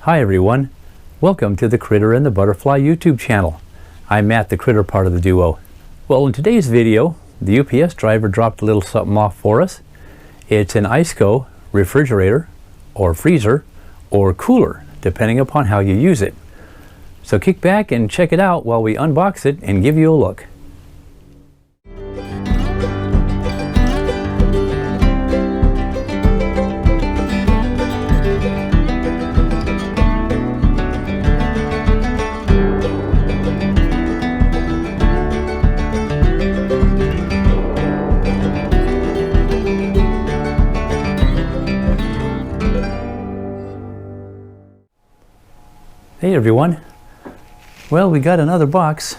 Hi everyone, welcome to the Critter and the Butterfly YouTube channel. I'm Matt, the Critter part of the duo. Well, in today's video, the UPS driver dropped a little something off for us. It's an Iceco refrigerator, or freezer, or cooler, depending upon how you use it. So kick back and check it out while we unbox it and give you a look. Hey everyone, well, we got another box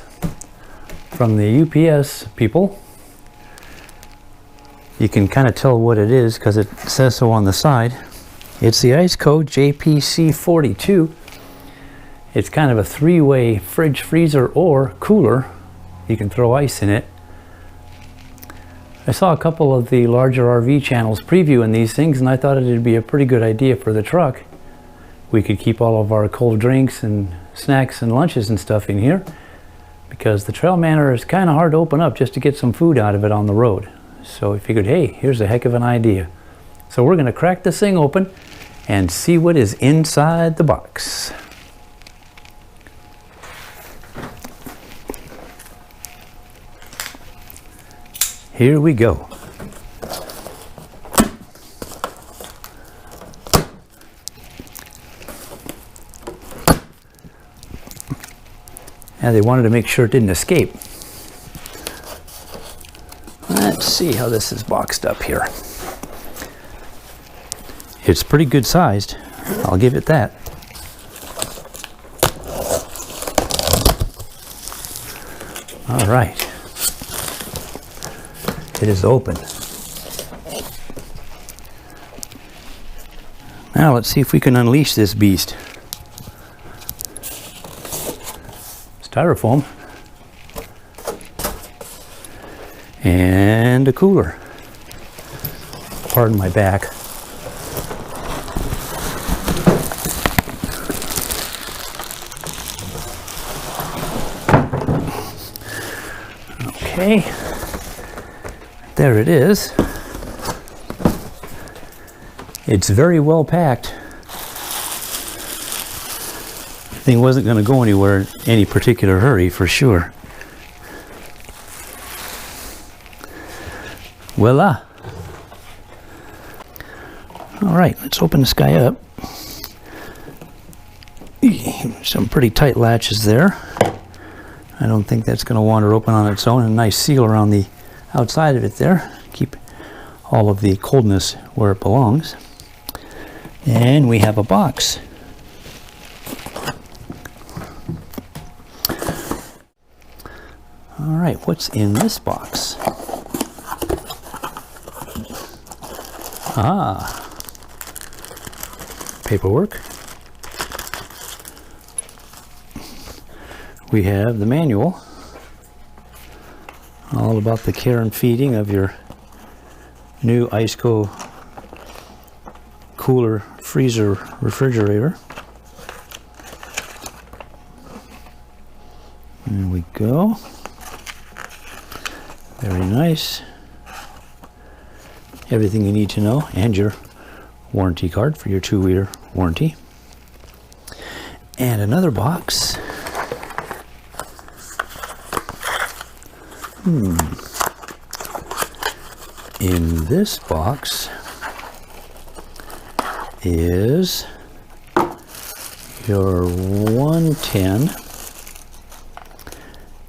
from the UPS people. You can kind of tell what it is because it says so on the side. It's the Iceco JPC 42. It's kind of a three-way fridge, freezer, or cooler. You can throw ice in it. I saw a couple of the larger RV channels previewing these things, and I thought it'd be a pretty good idea for the truck. We could keep all of our cold drinks and snacks and lunches and stuff in here, because the Trailmanner is kind of hard to open up just to get some food out of it on the road. So we figured, hey, here's a heck of an idea. So we're going to crack this thing open and see what is inside the box. Here we go. And they wanted to make sure it didn't escape. Let's see how this is boxed up here. It's pretty good sized, I'll give it that. All right, it is open. Now let's see if we can unleash this beast. Styrofoam and a cooler. Pardon my back. Okay, there it is. It's very well packed. Thing wasn't going to go anywhere in any particular hurry, for sure. Voila! All right, let's open this guy up. Some pretty tight latches there. I don't think that's going to wander open on its own. A nice seal around the outside of it there. Keep all of the coldness where it belongs. And we have a box. All right, what's in this box? Ah, paperwork. We have the manual, all about the care and feeding of your new Iceco cooler, freezer, refrigerator. There we go. Very nice. Everything you need to know, and your warranty card for your 2-year warranty. And another box. In this box is your 110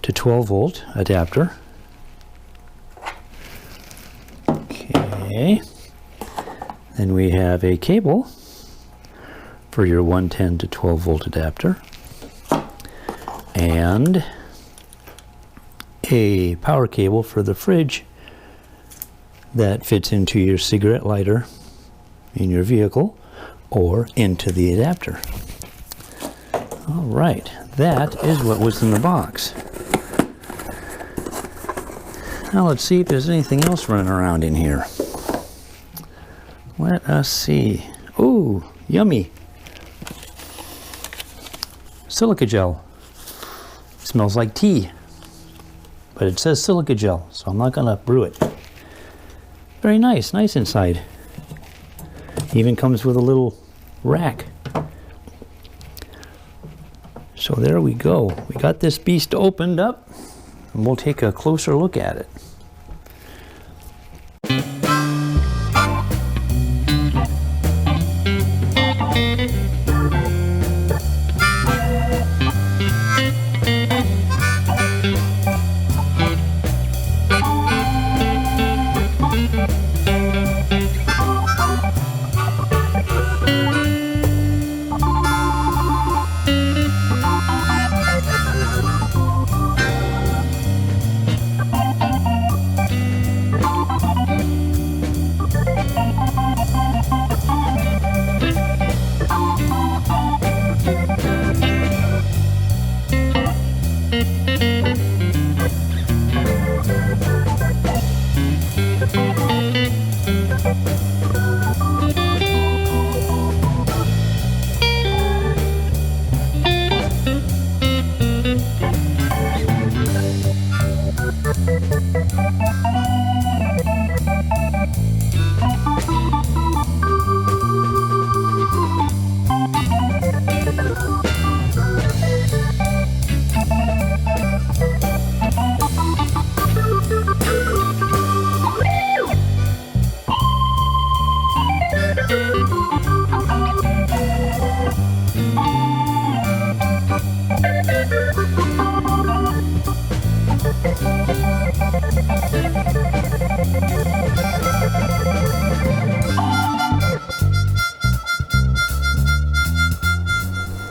to 12 volt adapter. Okay. Then we have a cable for your 110 to 12 volt adapter, and a power cable for the fridge that fits into your cigarette lighter in your vehicle or into the adapter. All right, that is what was in the box. Now let's see if there's anything else running around in here. Let us see. Ooh, yummy. silica gel. It smells like tea, but it says silica gel, so I'm not gonna brew it. Very nice, nice inside. Even comes with a little rack. So there we go. We got this beast opened up, and we'll take a closer look at it.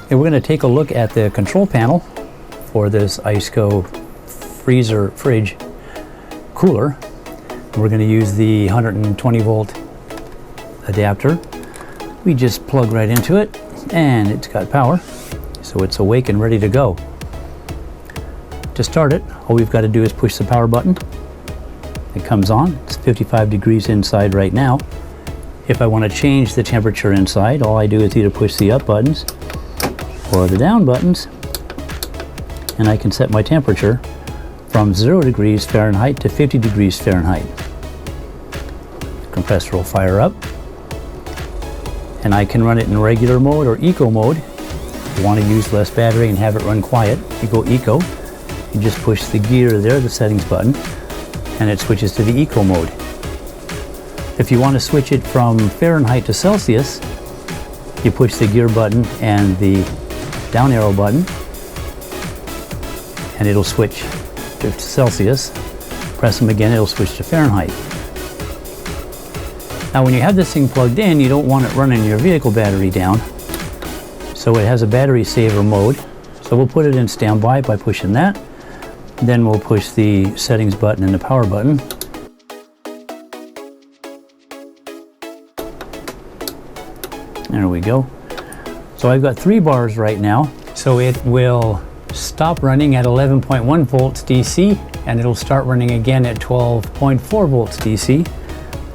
And we're going to take a look at the control panel for this Iceco fridge cooler. We're going to use the 120 volt adapter. We just plug right into it and it's got power, so it's awake and ready to go. To start it, all we've got to do is push the power button. It comes on. It's 55 degrees inside right now. If I want to change the temperature inside, all I do is either push the up buttons or the down buttons, and I can set my temperature from 0 degrees Fahrenheit to 50 degrees Fahrenheit. The compressor will fire up, and I can run it in regular mode or eco mode. If you want to use less battery and have it run quiet, you go eco. You just push the gear there, the settings button, and it switches to the eco mode. If you want to switch it from Fahrenheit to Celsius, you push the gear button and the down arrow button, and it'll switch to Celsius. Press them again, it'll switch to Fahrenheit. Now when you have this thing plugged in, you don't want it running your vehicle battery down, so it has a battery saver mode. So we'll put it in standby by pushing that. Then we'll push the settings button and the power button. There we go. So I've got 3 bars right now. So it will stop running at 11.1 volts DC, and it'll start running again at 12.4 volts DC.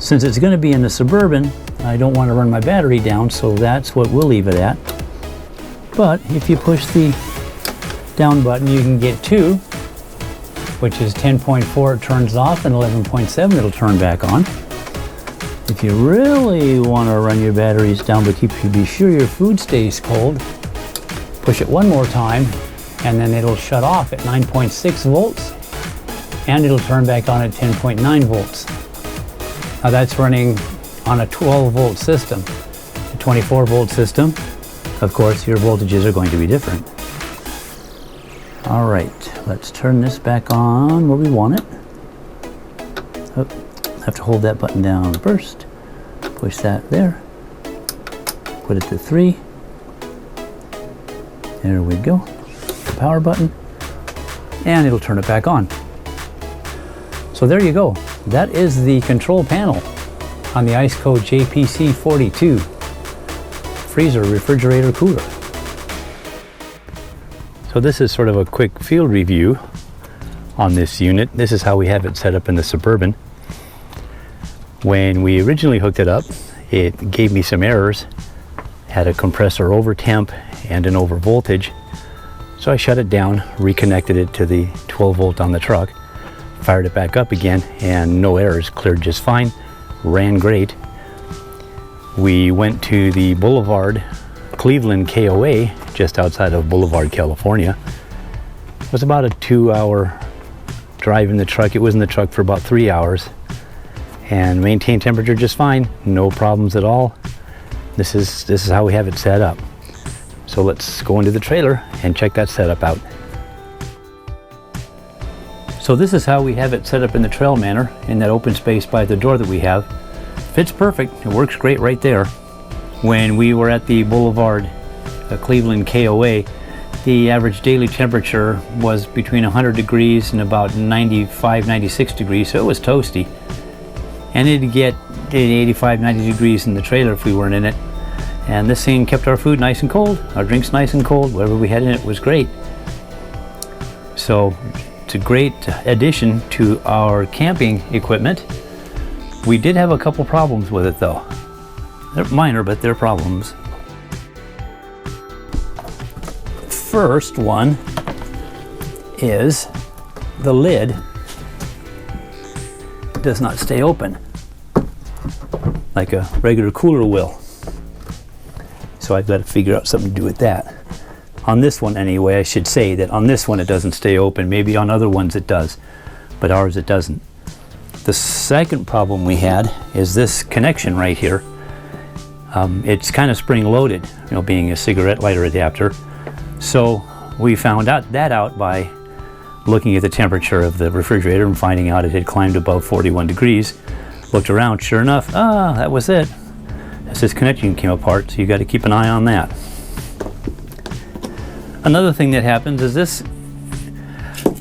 Since it's going to be in the Suburban, I don't want to run my battery down, so that's what we'll leave it at. But if you push the down button, you can get 2, which is 10.4, it turns off, and 11.7 it'll turn back on. If you really want to run your batteries down but be sure your food stays cold, push it one more time, and then it'll shut off at 9.6 volts, and it'll turn back on at 10.9 volts. Now that's running on a 12 volt system. A 24 volt system, of course, your voltages are going to be different. All right, let's turn this back on where we want it. Oh, I have to hold that button down first. Push that there. Put it to 3. There we go. The power button. And it'll turn it back on. So there you go. That is the control panel on the Iceco JPC 42 freezer refrigerator cooler. So this is sort of a quick field review on this unit. This is how we have it set up in the Suburban. When we originally hooked it up, it gave me some errors. Had a compressor over temp and an over voltage. So I shut it down, reconnected it to the 12 volt on the truck, fired it back up again, and no errors, cleared just fine, ran great. We went to the Boulevard, Cleveland KOA, just outside of Boulevard, California. It was about a 2-hour drive in the truck. It was in the truck for about 3 hours and maintained temperature just fine, no problems at all. This is how we have it set up. So let's go into the trailer and check that setup out. So this is how we have it set up in the trail manor, in that open space by the door that we have. Fits perfect, it works great right there. When we were at the Boulevard, Cleveland KOA, the average daily temperature was between 100 degrees and about 95, 96 degrees, so it was toasty. And it'd get 85, 90 degrees in the trailer if we weren't in it. And this thing kept our food nice and cold, our drinks nice and cold, whatever we had in it was great. So it's a great addition to our camping equipment. We did have a couple problems with it though. They're minor, but they're problems. First one is the lid does not stay open like a regular cooler will. So I've got to figure out something to do with that. On this one anyway, I should say that on this one it doesn't stay open. Maybe on other ones it does, but ours it doesn't. The second problem we had is this connection right here. It's kind of spring loaded, you know, being a cigarette lighter adapter. So we found out by looking at the temperature of the refrigerator and finding out it had climbed above 41 degrees. Looked around, sure enough, that was it. This connection came apart, so you got to keep an eye on that. Another thing that happens is this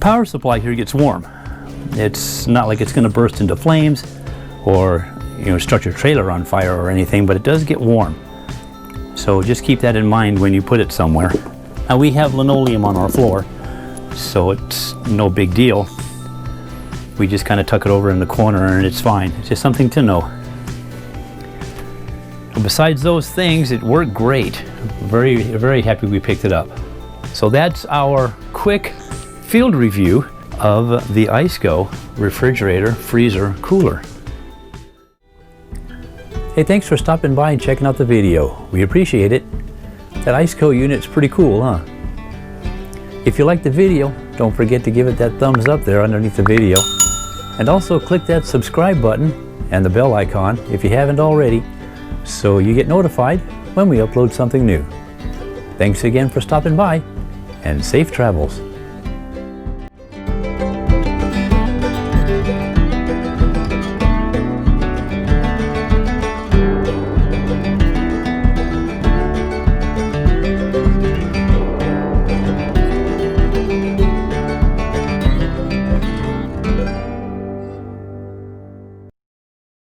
power supply here gets warm. It's not like it's going to burst into flames or, you know, start your trailer on fire or anything, but it does get warm. So just keep that in mind when you put it somewhere. Now we have linoleum on our floor, so it's no big deal. We just kind of tuck it over in the corner and it's fine. It's just something to know. Besides those things, it worked great. Very, very happy we picked it up. So that's our quick field review of the Iceco refrigerator, freezer, cooler. Hey, thanks for stopping by and checking out the video. We appreciate it. That Iceco unit's pretty cool, huh? If you liked the video, don't forget to give it that thumbs up there underneath the video. And also click that subscribe button and the bell icon if you haven't already, so you get notified when we upload something new. Thanks again for stopping by, and safe travels.